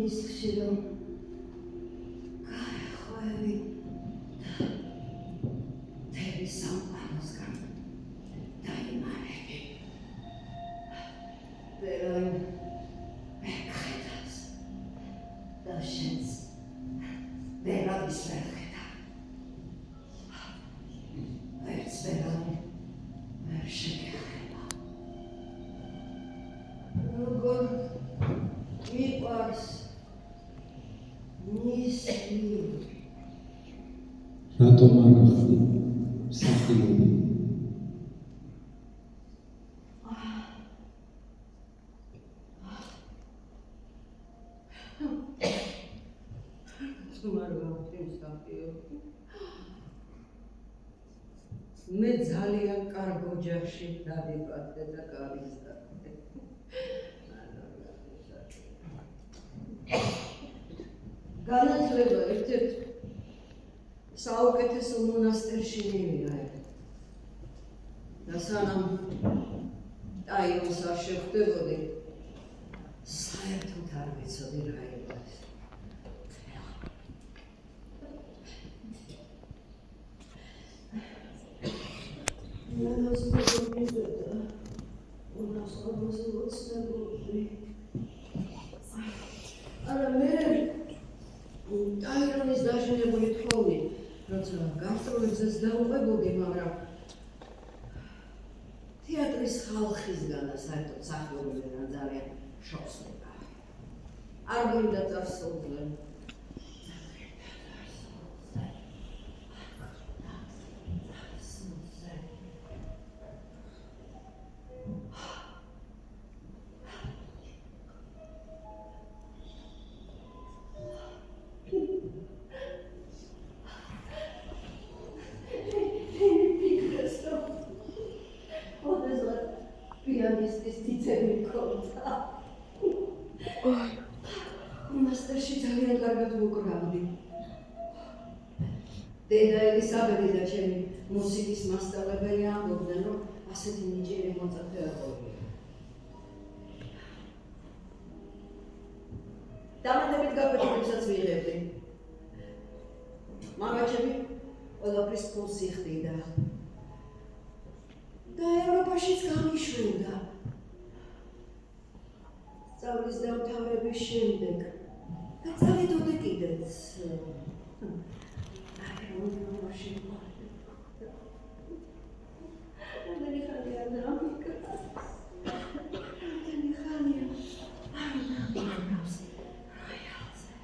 ისხში რომ გაეხვევი და თერი სამყაროსგან დაიმარები. ვერავინ ვერ ხედავს და შენს ვერავის ვერ ხედავ. ვერც ვერავინ ვერ შეგეხება. როგორ მიყვარს ნისლი. რატომ არ გახდი სახიობი? მე ძალიან კარგ ოჯახში დავიბადე და გავიზარდე. განათლება ერთ-ერთ საუკეთესო მონასტერში მივიღე. და სანამ ტაიოს არ შევხვდებოდი, საერთოდ არ ვიცოდი რა იყო ეს. არა მე ტაირონის დაშინებული თხოვნი, როცა გასტროლებზეც დაუყვებოდი, მაგრამ თეატრის ხალხისგან და საერთოდ მსახიობებიდან ძალიან შოკს ვიყავი. არ გვინდა წარსულზე. მონასტერში ძალიან კარგად ვუკრავდი. დედა ელისაბედი და ჩემი მუსიკის მასწავლებელი ამბობდნენ, რომ ასეთი ნიჭიერი მოწაფე არ ყოფილა. დამატებით გაკვეთილებსაც ვიღებდი. მამაჩემი ყველაფრის ფულს იხდიდა და ევროპაშიც გამიშვენდა. სწავლის დამთავრების შემდეგ და წავიდოდი კიდეც. აეროპორტში რამდენი ხანია არ დამიკრა. რამდენი ხანია არ დამიკრავს რაიალზე.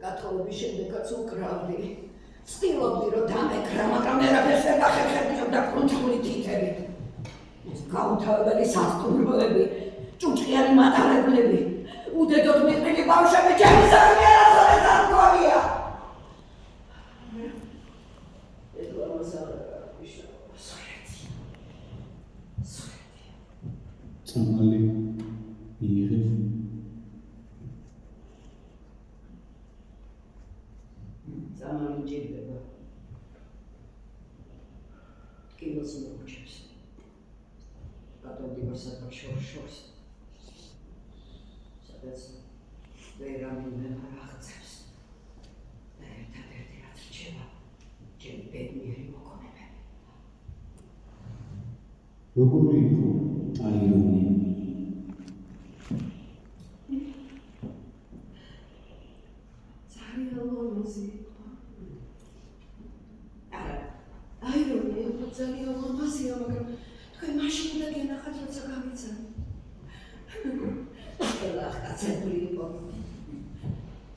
გათხოვების შემდეგაც უკრავდი. ვცდილობდი, რომ დამეკრა, მაგრამ ვერაფერს ვერ გახერხებდიოდა კრუნჩხული თითებით. გაუთავებელი სასტუმროები, ჭუჭყიანი მატარებლები, უდედოდ მიყრილი ბავშვები, ჩემი საქმე არასოდეს არ მგონია. წამალი მიიღე. წამალი მჭირდება. კილოს მოუჩებს. გადავდივარსა შორს. სადაც ვერავინ არ აღწევს. და ერთადერთი რაც რჩება, ჩემი ბედნიერი მოგონებები. როგორი იყო ტაირონი? ძალიან ლამაზი იყო. არა, ტაირონი იყო ძალიან ლამაზია, მაგრამ თქვენ მაშინ უნდა გენახათ, როცა გამიცანი. კაცებული იყო.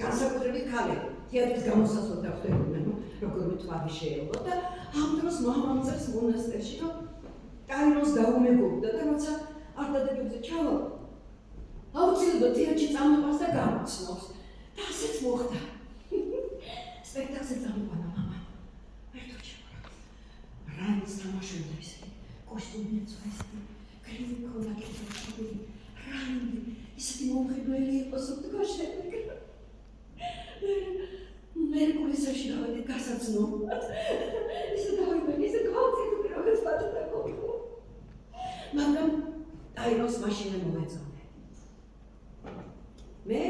განსაკუთრებით ქალები თეატრის გამოსასვლელად დახვდებოდნენ, როგორი თვალი შეელო და ამ დროს მამამძებს მონასტერში, რომ ტაირონს დაუმეგობრდა და როცა არდადებებზე ჩავა, აუცილებლად თეატრში წამოყვანს და გამოცნობს. და ასეც მოხდა. სპექტაკლზე წამოყვანა მამა. ერთო ჩემო. რაიმს თამაშობდა ისეთი, კოსტუმი ეწვა ისეთი, გრილი ქონდა კეთილშობილი, რაიმი ისეთი მომხიბვლელი იყო სოფტკო შევეკრა. მერკურისაში დავედი გასაცნობად. ტაირონს მაშინე მოვეწონე. მე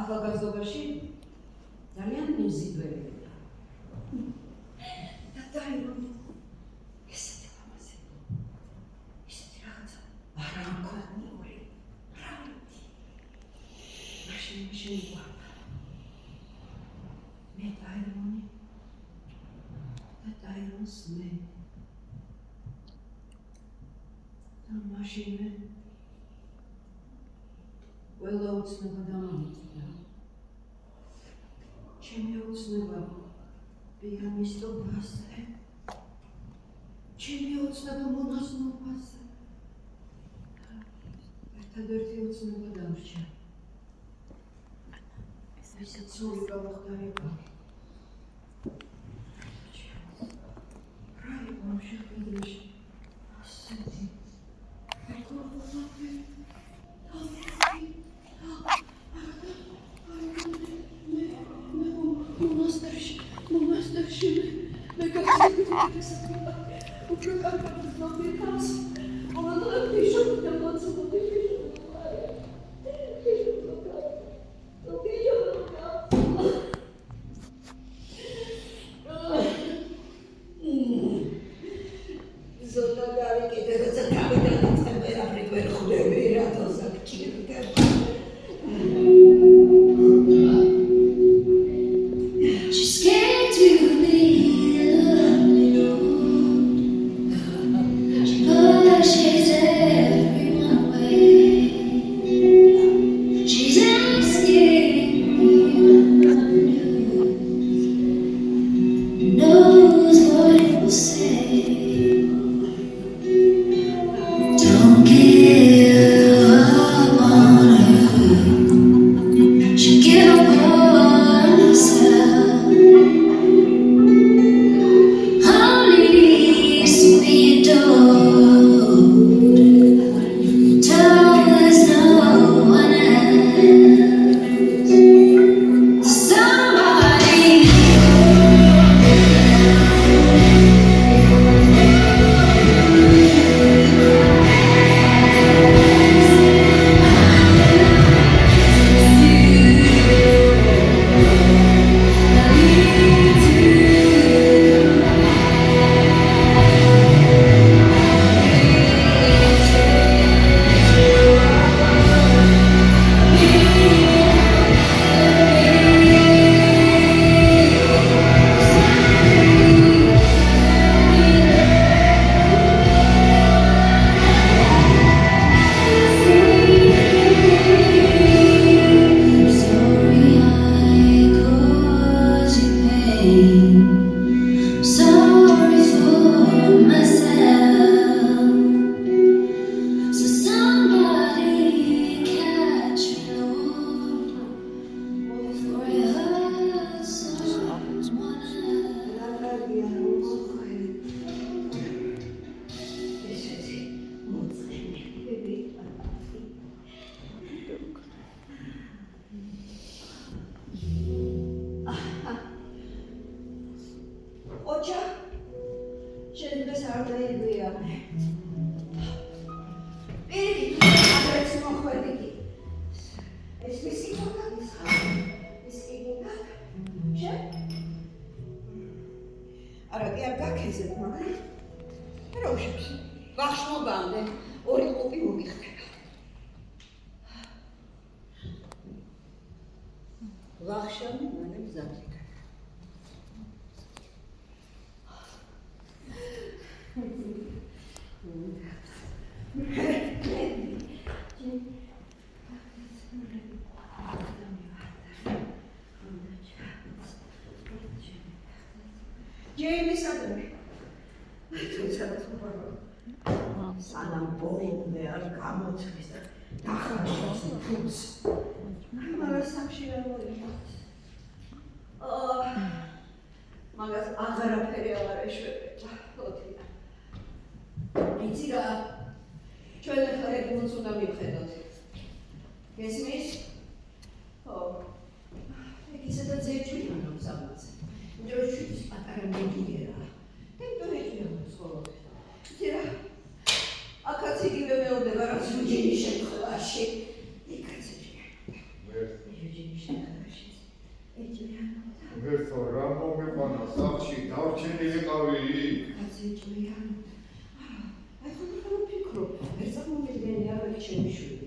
ახალგაზრდობაში ძალიან მიზიდველი ვიყავ. და ტაირონი ესეთი ლამაზი. ისეთი რაღაცა არამქონიური. მაშინ ვიყავ. მე ტაირონი და ტაირონს მე. და მაშინვე ყველა უცნება დამამიწია. ჩემი უცნება პიანისტობაზე. ჩემი უცნება მონაზვნობაზე. ერთადერთი უცნება დამრჩა. ისეთ სული გავახტარება. რა იყო ამ შეხედულში? ასეთი. მონასტერში მე გასაგებია უფრო კარგად ნომერს ყოველდღე ვიშობ და მოცულობ ზონა გავიკეთე როცა თავიდან ტემპერატურით ვერ ხვდები რატოსა გჭირდება სახლში იქაც ვერთო რა მომეყვანა სახლში დავჩენილიყავი აი ხო ვფიქრობ, ერთად მომედგენია რა ჩემი შვილი.